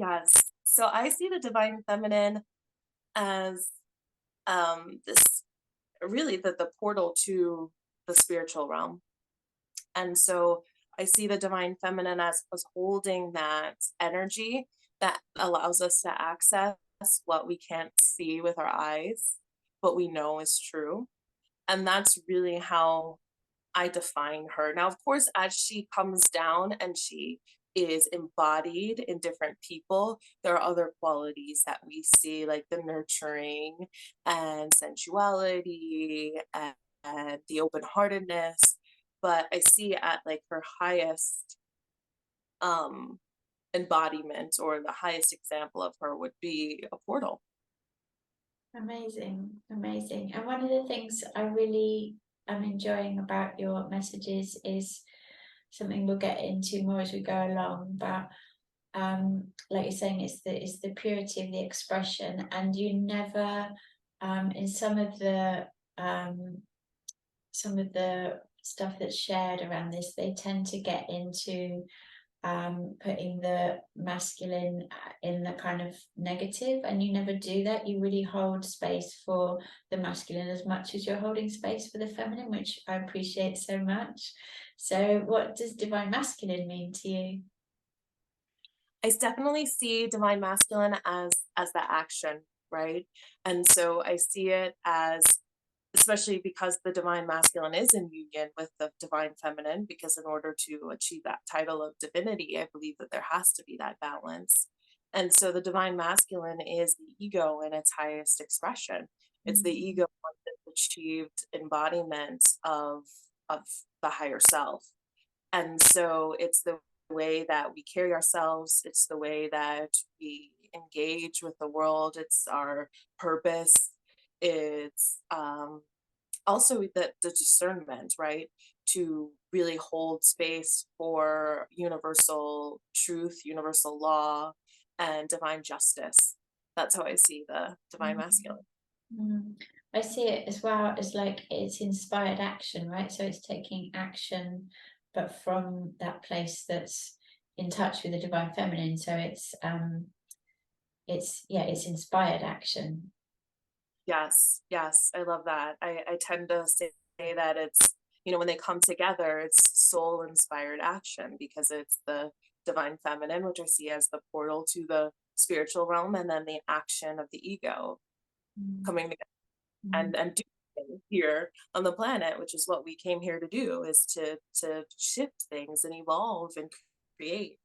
Yes. So I see the divine feminine as this really the portal to the spiritual realm. And so I see the divine feminine as holding that energy that allows us to access what we can't see with our eyes, but we know is true. And that's really how I define her. Now, of course, as she comes down and she is embodied in different people, there are other qualities that we see, like the nurturing and sensuality and the open heartedness. But I see at like her highest um, embodiment or the highest example of her would be a portal. Amazing, amazing. And one of the things I really am enjoying about your messages is something we'll get into more as we go along. But like you're saying, it's the purity of the expression, and you never in um, some of the stuff that's shared around this, they tend to get into putting the masculine in the kind of negative, and you never do that. You really hold space for the masculine as much as you're holding space for the feminine, which I appreciate so much. So what does divine masculine mean to you? I definitely see divine masculine as the action, right? And so I see it as, especially because the divine masculine is in union with the divine feminine, because in order to achieve that title of divinity, I believe that there has to be that balance. And so the divine masculine is the ego in its highest expression. It's the Mm, ego that's achieved embodiment of the higher self. And so it's the way that we carry ourselves, it's the way that we engage with the world, it's our purpose, it's also the discernment, right? To really hold space for universal truth, universal law, and divine justice. That's how I see the divine mm, masculine. mm. I see it as well as like it's inspired action, right? So it's taking action, but from that place that's in touch with the divine feminine. So it's yeah, it's inspired action. Yes, yes, I love that. I tend to say that it's, when they come together, it's soul inspired action because it's the divine feminine, which I see as the portal to the spiritual realm, and then the action of the ego Mm, coming together mm. and doing here on the planet, which is what we came here to do, is to shift things and evolve and create.